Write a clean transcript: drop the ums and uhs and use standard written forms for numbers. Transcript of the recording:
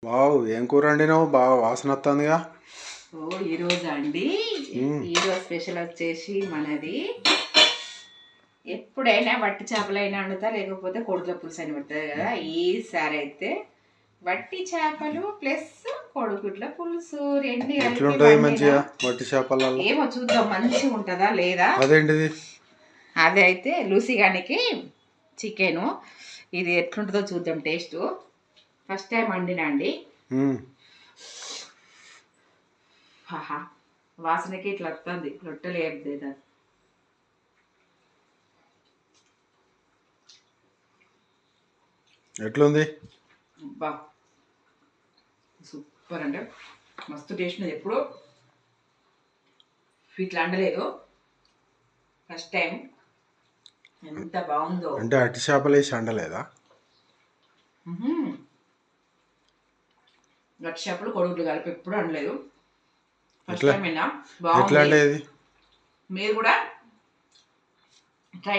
Wow, ఏం కూర వండినావు? బాగా వాసన వస్తుందిగా. ఈరోజు అండి, ఈరోజు స్పెషల్ వచ్చేసి మనది ఎప్పుడైనా వట్టి చేపలైనా వండుతా, లేకపోతే కొడుకుల పులుసు అని పెడతారు కదా. ఈసారి అయితే వట్టి చేపలు ప్లస్ కొడుకుట్ల పులుసు రెండు ఎట్లుంటది మంచిగా వట్టి చేపల? ఏమో చూద్దాం, మంచిగా ఉంటుందా లేదా. అదేంటిది? అదే అయితే లూసిగానికి చికెను, ఇది ఎట్లుంటుందో చూద్దాం టేస్ట్. ఫస్ట్ టైం వండినా అండి. వాసనకి ఇట్లా వస్తుంది, రొట్టెలు ఏది. ఎట్లుంది? బా సూపర్, అంటే మస్తు టేస్ట్ ఉంది. ఎప్పుడు ఇట్లా వండలేదు, ఫస్ట్ టైం. ఎంత బాగుందో అంటే అట్టి చేపలు వేసి వండలేదా? గట్టి చేపలు కొడుకులు కలిపి ఎప్పుడు వండలేదు, ఫస్ట్ టైం అయినా బాగుంది. మీరు కూడా ట్రై